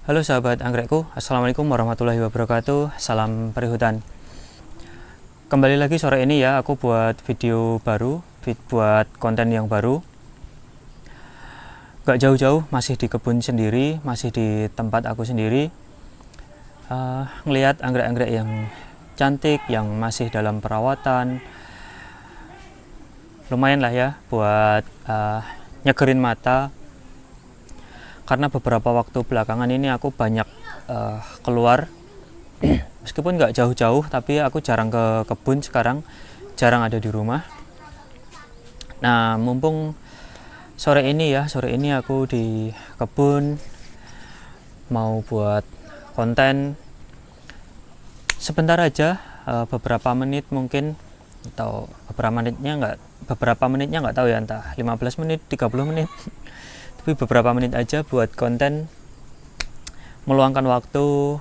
Halo sahabat anggrekku, Assalamualaikum warahmatullahi wabarakatuh. Salam perihutan. Kembali lagi sore ini ya, aku buat video baru, buat konten yang baru. Gak jauh-jauh, masih di kebun sendiri, masih di tempat aku sendiri. Ngelihat anggrek-anggrek yang cantik, yang masih dalam perawatan. Lumayan lah ya buat nyegerin mata. Karena beberapa waktu belakangan ini aku banyak keluar, meskipun nggak jauh-jauh, tapi aku jarang ke kebun sekarang, jarang ada di rumah. Nah, mumpung sore ini aku di kebun, mau buat konten sebentar aja, beberapa menit mungkin, atau beberapa menitnya nggak tahu ya, entah 15 menit, 30 menit. Tapi beberapa menit aja buat konten, meluangkan waktu.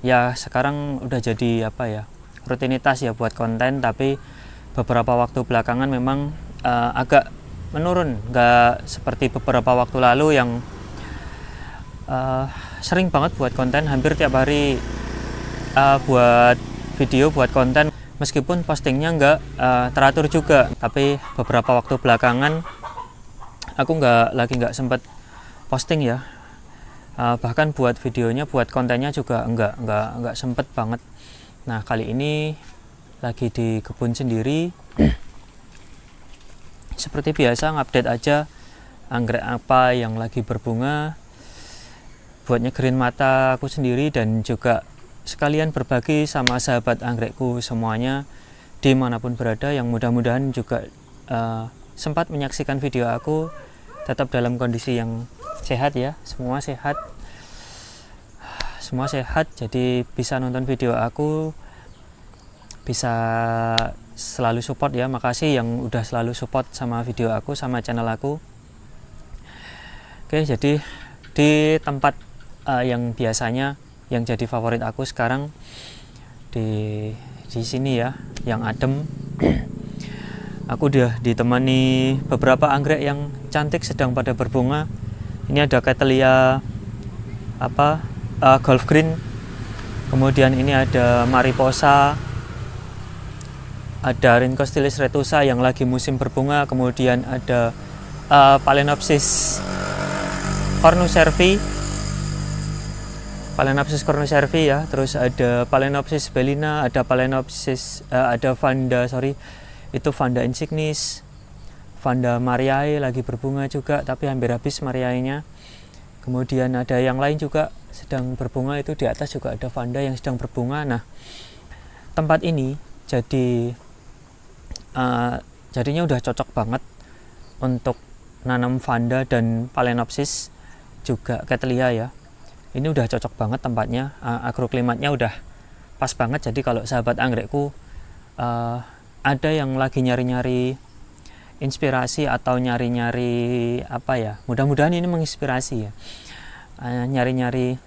Ya sekarang udah jadi rutinitas ya buat konten, tapi beberapa waktu belakangan memang agak menurun, nggak seperti beberapa waktu lalu yang sering banget buat konten, hampir tiap hari buat video, buat konten. Meskipun postingnya nggak teratur juga, tapi beberapa waktu belakangan aku nggak sempat posting ya. Bahkan buat videonya, buat kontennya juga nggak sempet banget. Nah, kali ini lagi di kebun sendiri. Seperti biasa, ngupdate aja anggrek apa yang lagi berbunga, buat nyegerin mata aku sendiri, dan juga sekalian berbagi sama sahabat anggrekku semuanya dimanapun berada, yang mudah-mudahan juga sempat menyaksikan video aku, tetap dalam kondisi yang sehat ya, semua sehat, jadi bisa nonton video aku, bisa selalu support ya. Makasih yang udah selalu support sama video aku, sama channel aku. Oke, jadi di tempat yang biasanya yang jadi favorit aku sekarang, di sini ya, yang adem. Aku udah ditemani beberapa anggrek yang cantik sedang pada berbunga. Ini ada Cattleya Golf Green, kemudian ini ada Mariposa, ada Rhynchostylis retusa yang lagi musim berbunga, kemudian ada Phalaenopsis cornucervi ya, terus ada Phalaenopsis bellina, ada Vanda insignis, Vanda mariae lagi berbunga juga, tapi hampir habis mariaenya. Kemudian ada yang lain juga sedang berbunga, itu di atas juga ada Vanda yang sedang berbunga. Nah, tempat ini jadinya udah cocok banget untuk nanam Vanda dan Phalaenopsis, juga Cattleya ya. Ini udah cocok banget tempatnya, agroklimatnya udah pas banget. Jadi kalau sahabat anggrekku ada yang lagi nyari-nyari inspirasi atau nyari-nyari mudah-mudahan ini menginspirasi ya, nyari-nyari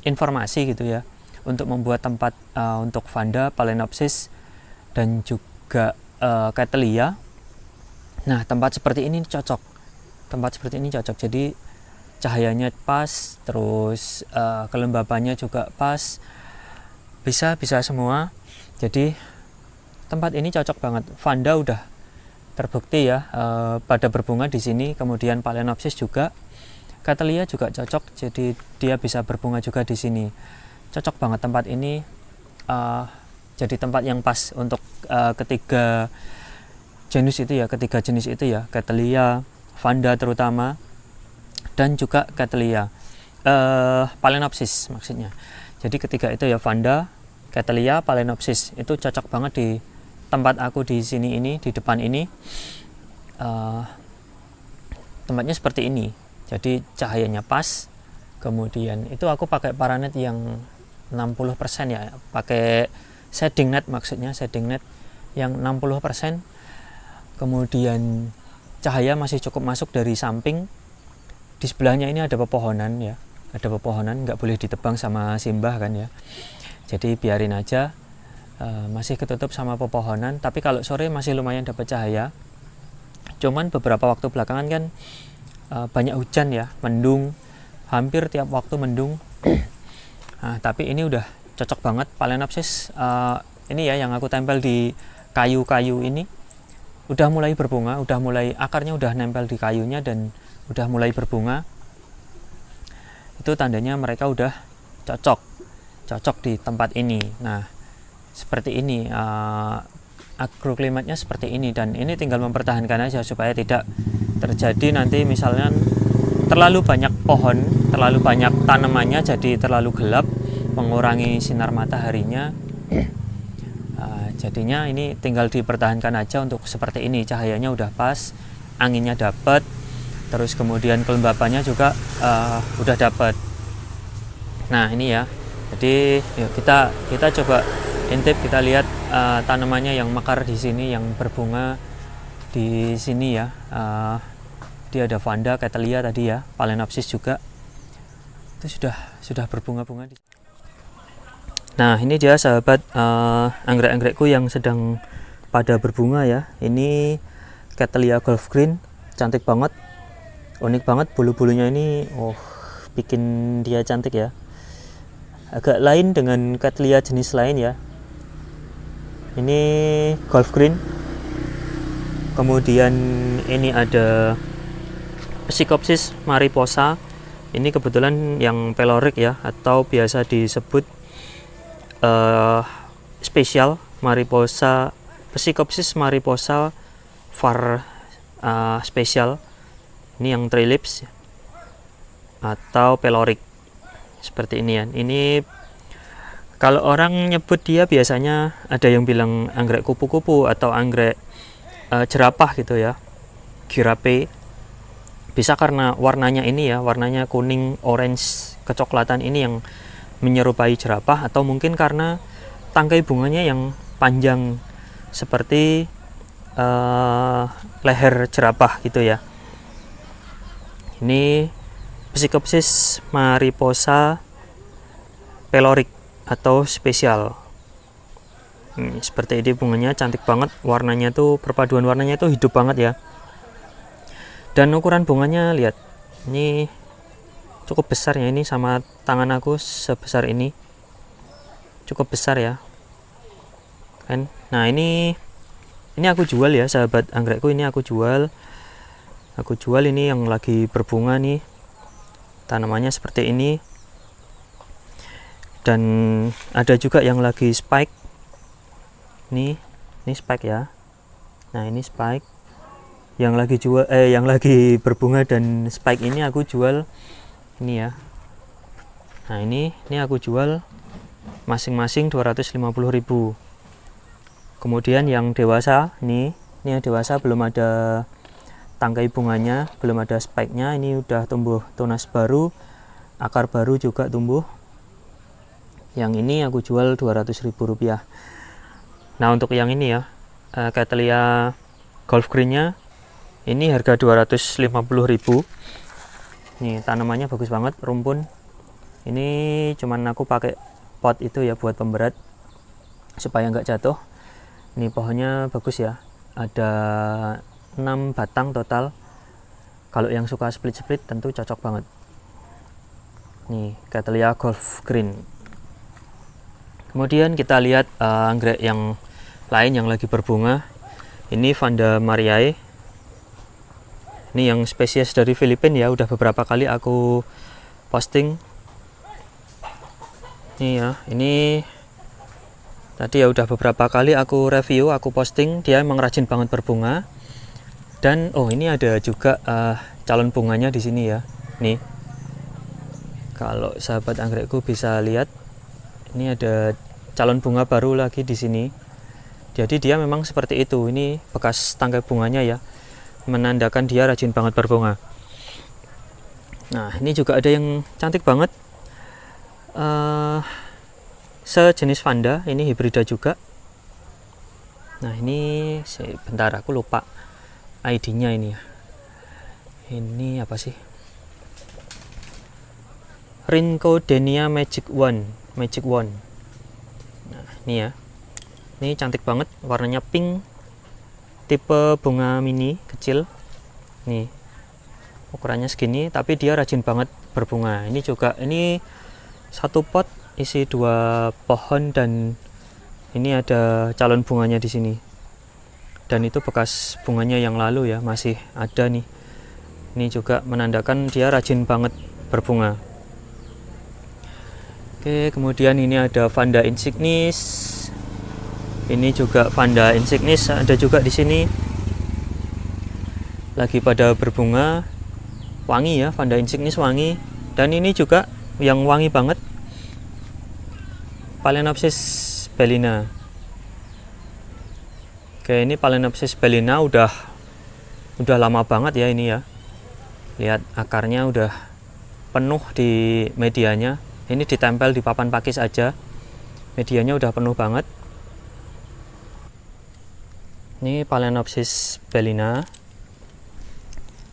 informasi gitu ya, untuk membuat tempat untuk Vanda, Phalaenopsis, dan juga Cattleya. Nah, tempat seperti ini cocok, jadi cahayanya pas, terus kelembabannya juga pas, bisa semua. Jadi tempat ini cocok banget. Vanda udah terbukti ya pada berbunga di sini, kemudian Phalaenopsis juga, Cattleya juga cocok, jadi dia bisa berbunga juga di sini. Cocok banget tempat ini, jadi tempat yang pas untuk ketiga jenis itu ya, Cattleya, Vanda terutama, dan juga Cattleya, Phalaenopsis maksudnya. Jadi ketiga itu ya, Vanda, Cattleya, Phalaenopsis, itu cocok banget di tempat aku di sini ini, di depan ini. Tempatnya seperti ini, jadi cahayanya pas. Kemudian itu aku pakai paranet yang 60% ya, pakai shading net yang 60%. Kemudian cahaya masih cukup masuk dari samping. Di sebelahnya ini ada pepohonan ya, nggak boleh ditebang sama simbah kan ya, jadi biarin aja, masih ketutup sama pepohonan. Tapi kalau sore masih lumayan dapat cahaya. Cuman beberapa waktu belakangan kan banyak hujan ya, mendung, hampir tiap waktu mendung. Nah, tapi ini udah cocok banget Phalaenopsis. Ini ya yang aku tempel di kayu-kayu ini udah mulai berbunga, udah mulai akarnya udah nempel di kayunya dan udah mulai berbunga. Itu tandanya mereka udah cocok di tempat ini. Nah, seperti ini, agroklimatnya seperti ini, dan ini tinggal mempertahankan aja supaya tidak terjadi nanti misalnya terlalu banyak pohon, terlalu banyak tanamannya jadi terlalu gelap, mengurangi sinar mataharinya. Jadinya ini tinggal dipertahankan aja untuk seperti ini, cahayanya udah pas, anginnya dapat, terus kemudian kelembapannya juga udah dapat. Nah ini ya, jadi yuk kita coba intip, kita lihat tanamannya yang mekar di sini, yang berbunga di sini ya. Dia ada Vanda, Cattleya tadi ya, Phalaenopsis juga itu sudah berbunga-bunga. Nah ini dia sahabat anggrek-anggrekku yang sedang pada berbunga ya. Ini Cattleya Gulf Green, cantik banget, unik banget bulu-bulunya ini, bikin dia cantik ya. Agak lain dengan Cattleya jenis lain ya. Ini Gulf Green, kemudian ini ada Psychopsis mariposa. Ini kebetulan yang peloric ya, atau biasa disebut spesial mariposa, Psychopsis mariposa var spesial. Ini yang trilips atau peloric seperti ini ya. Ini kalau orang nyebut dia biasanya ada yang bilang anggrek kupu-kupu atau anggrek jerapah gitu ya, girape. Bisa karena warnanya ini ya, warnanya kuning, orange, kecoklatan ini yang menyerupai jerapah, atau mungkin karena tangkai bunganya yang panjang seperti leher jerapah gitu ya. Ini Psychopsis mariposa peloric atau spesial. Seperti ini bunganya, cantik banget, warnanya tuh, perpaduan warnanya tuh hidup banget ya. Dan ukuran bunganya lihat, ini cukup besar ya, ini sama tangan aku sebesar ini, cukup besar ya kan. Nah ini aku jual ya sahabat anggrekku, ini aku jual ini yang lagi berbunga nih, tanamannya seperti ini. Dan ada juga yang lagi spike, ini spike ya. Nah ini spike yang lagi yang lagi berbunga, dan spike ini aku jual ini ya. Nah ini aku jual masing-masing 250.000. Kemudian yang dewasa, ini yang dewasa belum ada tangkai bunganya, belum ada spike-nya, ini udah tumbuh tunas baru, akar baru juga tumbuh. Yang ini aku jual 200.000 rupiah. Nah untuk yang ini ya, Cattleya Gulf Green-nya ini harga 250.000. Nih tanamannya bagus banget, rumpun. Ini cuman aku pakai pot itu ya buat pemberat supaya nggak jatuh. Ini pohonnya bagus ya, ada 6 batang total. Kalau yang suka split-split tentu cocok banget. Nih Cattleya Gulf Green. Kemudian kita lihat anggrek yang lain yang lagi berbunga. Ini Vanda mariae. Ini yang spesies dari Filipina ya, udah beberapa kali aku posting. Ini ya, ini tadi ya udah beberapa kali aku review, aku posting. Dia emang rajin banget berbunga. Dan ini ada juga calon bunganya di sini ya. Nih, kalau sahabat anggrekku bisa lihat, ini ada calon bunga baru lagi di sini. Jadi dia memang seperti itu. Ini bekas tangkai bunganya ya, menandakan dia rajin banget berbunga. Nah ini juga ada yang cantik banget, sejenis Vanda, ini hibrida juga. Nah ini bentar aku lupa ID-nya ini ya. Ini apa sih? Rhincodenia Magic Wand. Nah ini ya, ini cantik banget, warnanya pink, tipe bunga mini kecil. Nih ukurannya segini, tapi dia rajin banget berbunga. Ini juga, ini satu pot isi 2 pohon, dan ini ada calon bunganya di sini. Dan itu bekas bunganya yang lalu ya, masih ada nih. Ini juga menandakan dia rajin banget berbunga. Oke, kemudian ini ada Vanda insignis. Ini juga Vanda insignis ada juga di sini. Lagi pada berbunga. Wangi ya, Vanda insignis wangi. Dan ini juga yang wangi banget, Phalaenopsis bellina. Oke, ini Phalaenopsis bellina udah lama banget ya ini ya. Lihat akarnya udah penuh di medianya. Ini ditempel di papan pakis aja. Medianya udah penuh banget. Ini Phalaenopsis bellina.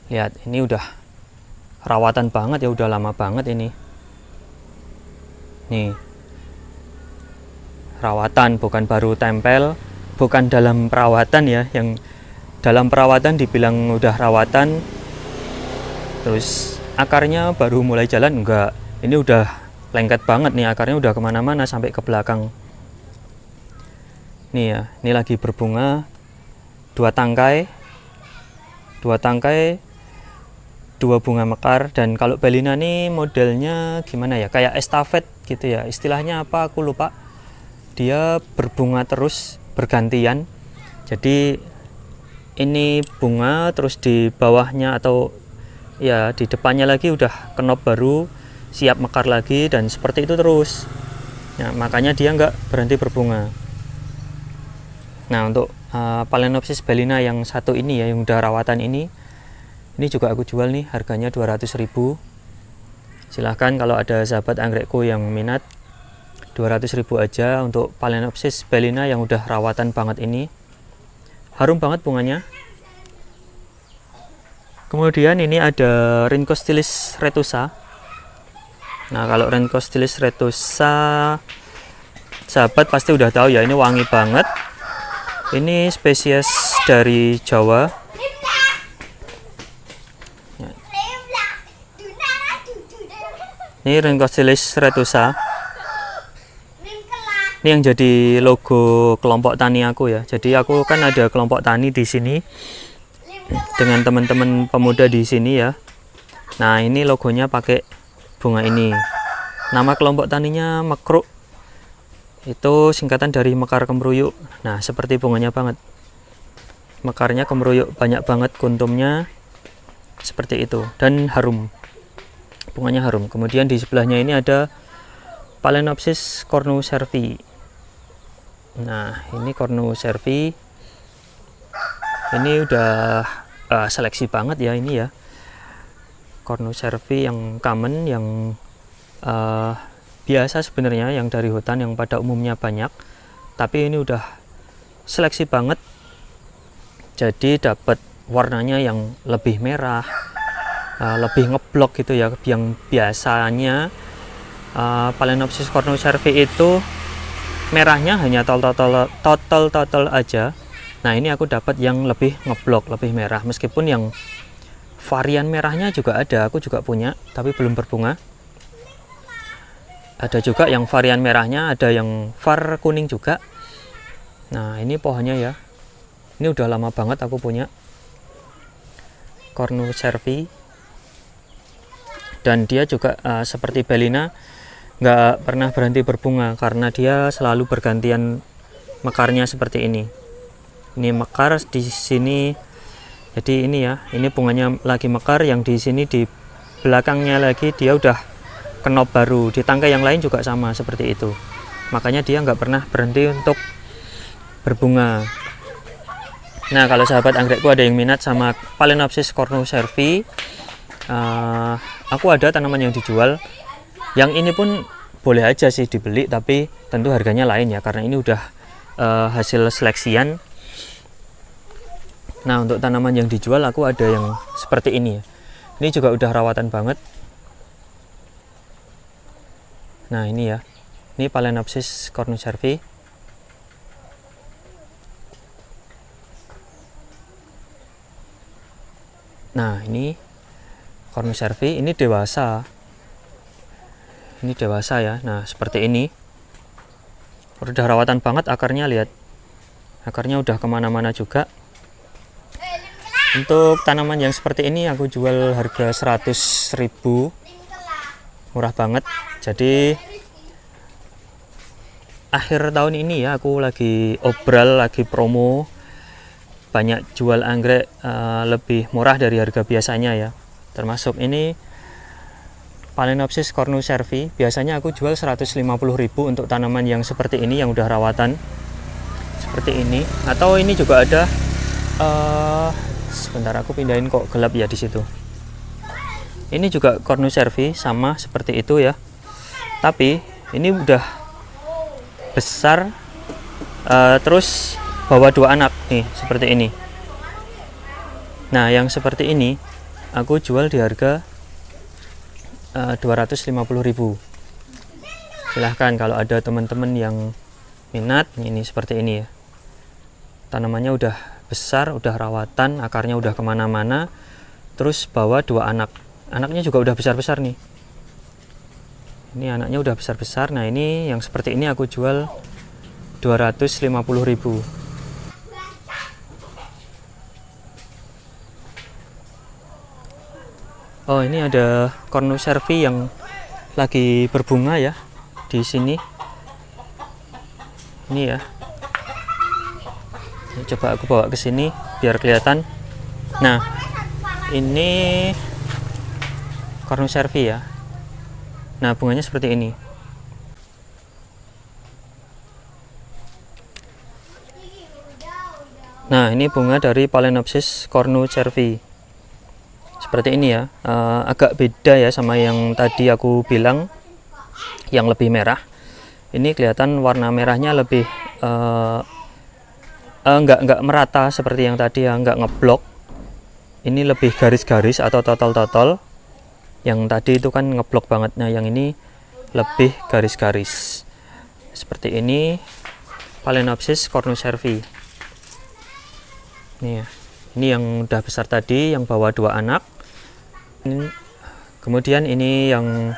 Lihat, ini udah rawatan banget ya, udah lama banget ini. Nih. Rawatan, bukan baru tempel, bukan dalam perawatan ya. Yang dalam perawatan dibilang udah rawatan, terus akarnya baru mulai jalan, enggak. Ini udah lengket banget nih, akarnya udah kemana-mana sampai ke belakang. Nih ya, ini lagi berbunga, 2 tangkai, 2 bunga mekar. Dan kalau bellina nih modelnya gimana ya, kayak estafet gitu ya, istilahnya apa aku lupa. Dia berbunga terus bergantian, jadi ini bunga terus di bawahnya atau ya di depannya lagi udah kenop baru, siap mekar lagi, dan seperti itu terus. Nah, makanya dia nggak berhenti berbunga. Nah, untuk Phalaenopsis bellina yang satu ini ya, yang udah rawatan ini juga aku jual nih, harganya 200.000. Silahkan kalau ada sahabat anggrekku yang minat, 200.000 aja untuk Phalaenopsis bellina yang udah rawatan banget ini. Harum banget bunganya. Kemudian ini ada Rhynchostylis retusa. Nah, kalau Rhynchostylis retusa sahabat pasti udah tahu ya, ini wangi banget. Ini spesies dari Jawa. Ini Rhynchostylis retusa. Ini yang jadi logo kelompok tani aku ya. Jadi aku kan ada kelompok tani di sini dengan teman-teman pemuda di sini ya. Nah, ini logonya pakai bunga ini. Nama kelompok taninya Mekruk. Itu singkatan dari mekar kemruyuk. Nah, seperti bunganya banget. Mekarnya kemruyuk, banyak banget kuntumnya. Seperti itu, dan harum. Bunganya harum. Kemudian di sebelahnya ini ada Phalaenopsis cornucervi. Nah, ini cornucervi. Ini udah seleksi banget ya ini ya. Cornucervi yang common, yang biasa sebenarnya, yang dari hutan yang pada umumnya banyak, tapi ini udah seleksi banget, jadi dapat warnanya yang lebih merah, lebih ngeblok gitu ya. Yang biasanya Phalaenopsis cornucervi itu merahnya hanya total aja. Nah, ini aku dapat yang lebih ngeblok, lebih merah, meskipun yang varian merahnya juga ada, aku juga punya, tapi belum berbunga. Ada juga yang varian merahnya, ada yang var kuning juga. Nah, ini pohonnya ya, ini udah lama banget aku punya cornucervi. Dan dia juga seperti bellina, nggak pernah berhenti berbunga karena dia selalu bergantian mekarnya seperti ini. Ini mekar di sini, jadi ini ya, ini bunganya lagi mekar, yang di sini di belakangnya lagi dia udah kenop baru. Di tangkai yang lain juga sama seperti itu, makanya dia nggak pernah berhenti untuk berbunga. Nah, kalau sahabat anggrekku ada yang minat sama Phalaenopsis cornucervi, aku ada tanaman yang dijual. Yang ini pun boleh aja sih dibeli, tapi tentu harganya lain ya, karena ini udah hasil seleksian. Nah, untuk tanaman yang dijual aku ada yang seperti ini ya. Ini juga udah rawatan banget. Nah, ini ya, ini Phalaenopsis cornucervi. Nah, ini cornucervi, ini dewasa. Ini dewasa ya. Nah seperti ini, udah rawatan banget akarnya, lihat akarnya udah kemana-mana juga. Untuk tanaman yang seperti ini aku jual harga 100.000, murah banget. Jadi akhir tahun ini ya aku lagi obral, lagi promo, banyak jual anggrek lebih murah dari harga biasanya ya. Termasuk ini Phalaenopsis cornucervi, biasanya aku jual 150.000 untuk tanaman yang seperti ini yang udah rawatan seperti ini. Atau ini juga ada sebentar aku pindahin, kok gelap ya di situ. Ini juga cornucervi sama seperti itu ya, tapi ini udah besar, terus bawa 2 anak nih seperti ini. Nah yang seperti ini aku jual di harga 250.000. Silahkan kalau ada teman-teman yang minat. Ini seperti ini ya, tanamannya udah besar, udah rawatan, akarnya udah kemana-mana, terus bawa 2 anak. Anaknya juga udah besar-besar nih, ini anaknya udah besar-besar. Nah ini yang seperti ini aku jual 250.000. Oh ini ada cornucervi yang lagi berbunga ya di sini. Ini ya. Ini coba aku bawa ke sini biar kelihatan. Nah ini cornucervi ya. Nah bunganya seperti ini. Nah ini bunga dari Phalaenopsis cornucervi. Seperti ini ya, agak beda ya sama yang tadi aku bilang yang lebih merah. Ini kelihatan warna merahnya lebih nggak merata seperti yang tadi ya, nggak ngeblok. Ini lebih garis-garis atau totol-totol. Yang tadi itu kan ngeblok banget. Nah yang ini lebih garis-garis seperti ini, Phalaenopsis cornucervi. Ini ya, ini yang udah besar tadi, yang bawa 2 anak. Kemudian ini yang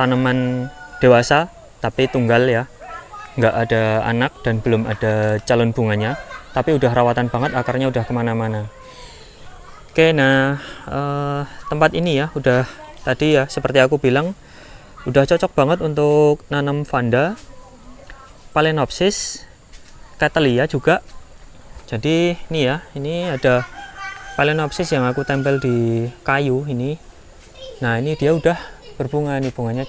tanaman dewasa tapi tunggal ya, nggak ada anak dan belum ada calon bunganya, tapi udah rawatan banget, akarnya udah kemana-mana. Oke, nah tempat ini ya udah tadi ya seperti aku bilang udah cocok banget untuk nanam vanda, Phalaenopsis, Cattleya juga. Jadi ini ya, ini ada Phalaenopsis yang aku tempel di kayu ini. Nah ini dia udah berbunga nih, bunganya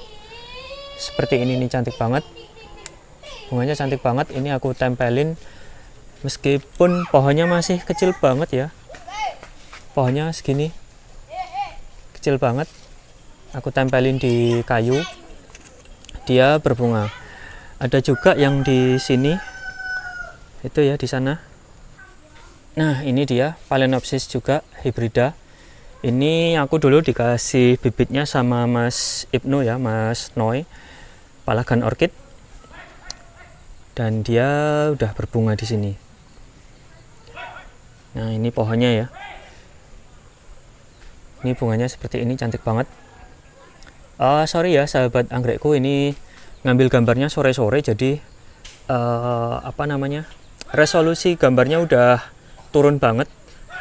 seperti ini nih, cantik banget. Bunganya cantik banget. Ini aku tempelin meskipun pohonnya masih kecil banget ya. Pohonnya segini, kecil banget. Aku tempelin di kayu, dia berbunga. Ada juga yang di sini, itu ya di sana. Nah ini dia Phalaenopsis juga hibrida. Ini aku dulu dikasih bibitnya sama Mas Ibnu ya, Mas Noy, Palagan Orchid. Dan dia udah berbunga di sini. Nah ini pohonnya ya. Ini bunganya seperti ini, cantik banget. Sorry ya sahabat anggrekku, ini ngambil gambarnya sore-sore, jadi resolusi gambarnya udah turun banget,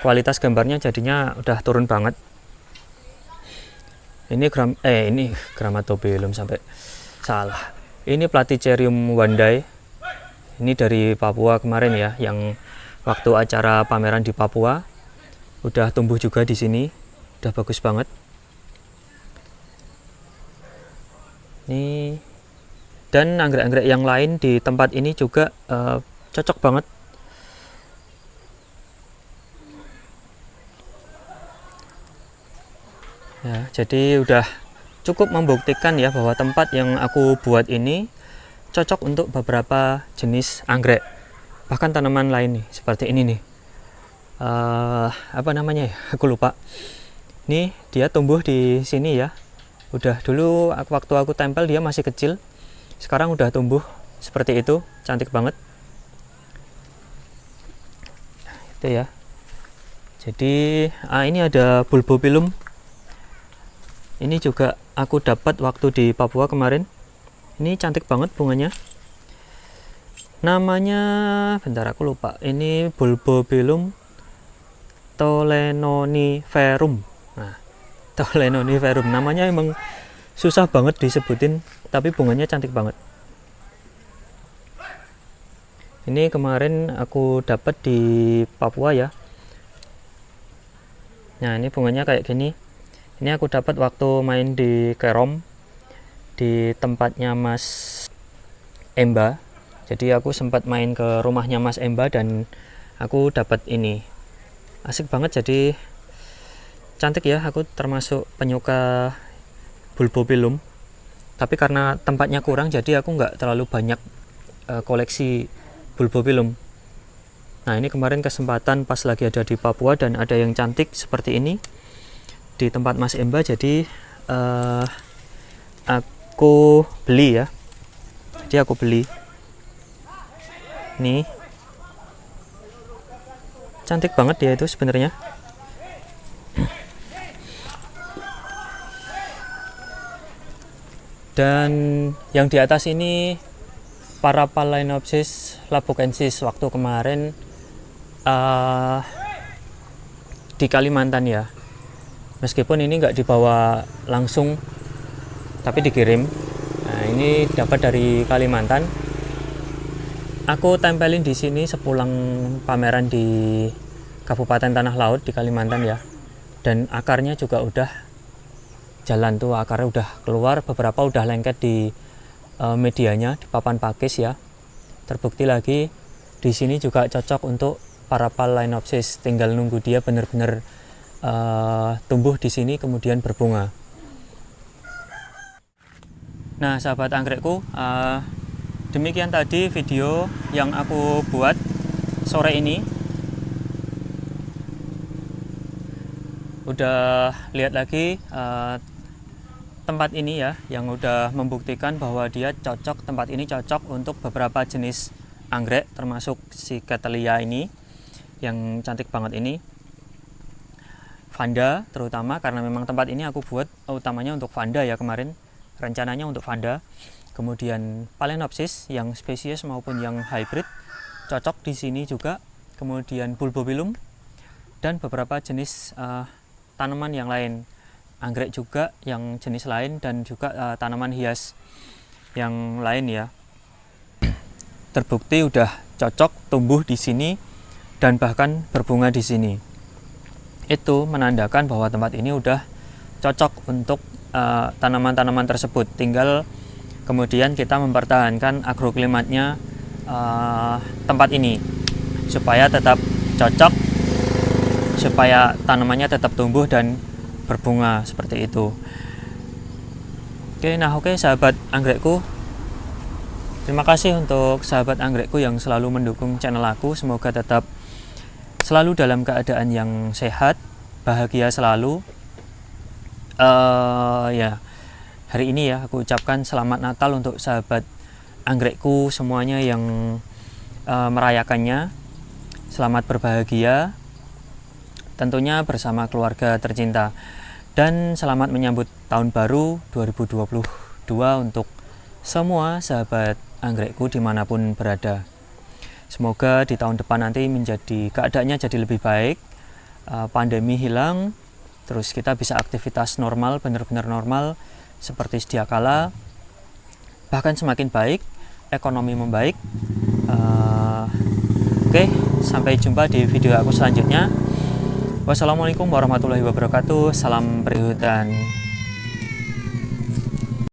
kualitas gambarnya jadinya udah turun banget. Ini ini Grammatobelum, sampai salah. Ini Platycerium wandai. Ini dari Papua kemarin ya, yang waktu acara pameran di Papua. Udah tumbuh juga di sini, udah bagus banget. Ini dan anggrek-anggrek yang lain di tempat ini juga cocok banget. Ya, jadi udah cukup membuktikan ya bahwa tempat yang aku buat ini cocok untuk beberapa jenis anggrek, bahkan tanaman lain nih, seperti ini nih. Apa namanya ya? Aku lupa. Nih dia tumbuh di sini ya. Udah dulu waktu aku tempel dia masih kecil, sekarang udah tumbuh seperti itu, cantik banget. Itu ya. Jadi ini ada Bulbopilum. Ini juga aku dapat waktu di Papua kemarin. Ini cantik banget bunganya. Namanya, bentar aku lupa. Ini Bulbobellum tolenoniferum. Nah, tolenoniferum. Namanya emang susah banget disebutin, tapi bunganya cantik banget. Ini kemarin aku dapat di Papua ya. Nah, ini bunganya kayak gini. Ini aku dapat waktu main di Kerom, di tempatnya Mas Emba. Jadi aku sempat main ke rumahnya Mas Emba dan aku dapat ini. Asik banget, jadi cantik ya. Aku termasuk penyuka Bulbobellum. Tapi karena tempatnya kurang, jadi aku nggak terlalu banyak koleksi Bulbobellum. Nah, ini kemarin kesempatan pas lagi ada di Papua dan ada yang cantik seperti ini di tempat Mas Emba, jadi aku beli ya. Jadi aku beli. Nih, cantik banget dia itu sebenarnya. Dan yang di atas ini Paraphalaenopsis labukensis waktu kemarin di Kalimantan ya. Meskipun ini nggak dibawa langsung, tapi dikirim. Nah, ini dapat dari Kalimantan. Aku tempelin di sini sepulang pameran di Kabupaten Tanah Laut di Kalimantan ya. Dan akarnya juga udah jalan tuh, akarnya udah keluar, beberapa udah lengket di medianya, di papan pakis ya. Terbukti lagi di sini juga cocok untuk Paraphalaenopsis, tinggal nunggu dia benar-benar tumbuh di sini kemudian berbunga. Nah, sahabat anggrekku, demikian tadi video yang aku buat sore ini. Udah lihat lagi tempat ini ya, yang udah membuktikan bahwa dia cocok, tempat ini cocok untuk beberapa jenis anggrek, termasuk si Cattleya ini yang cantik banget ini. Vanda terutama, karena memang tempat ini aku buat utamanya untuk Vanda ya kemarin, rencananya untuk Vanda. Kemudian Phalaenopsis yang spesies maupun yang hybrid cocok di sini juga. Kemudian Bulbobellum dan beberapa jenis tanaman yang lain, anggrek juga yang jenis lain, dan juga tanaman hias yang lain ya. Terbukti udah cocok tumbuh di sini dan bahkan berbunga di sini. Itu menandakan bahwa tempat ini udah cocok untuk tanaman-tanaman tersebut. Tinggal kemudian kita mempertahankan agroklimatnya tempat ini supaya tetap cocok, supaya tanamannya tetap tumbuh dan berbunga seperti itu. Oke, sahabat anggrekku, terima kasih untuk sahabat anggrekku yang selalu mendukung channel aku. Semoga tetap selalu dalam keadaan yang sehat, bahagia selalu. Ya, hari ini ya aku ucapkan selamat Natal untuk sahabat anggrekku semuanya yang merayakannya. Selamat berbahagia, tentunya bersama keluarga tercinta, dan selamat menyambut tahun baru 2022 untuk semua sahabat anggrekku dimanapun berada. Semoga di tahun depan nanti keadaannya jadi lebih baik, pandemi hilang, terus kita bisa aktivitas normal, benar-benar normal seperti sedia kala, bahkan semakin baik, ekonomi membaik. Oke, sampai jumpa di video aku selanjutnya. Wassalamualaikum warahmatullahi wabarakatuh. Salam perhutan.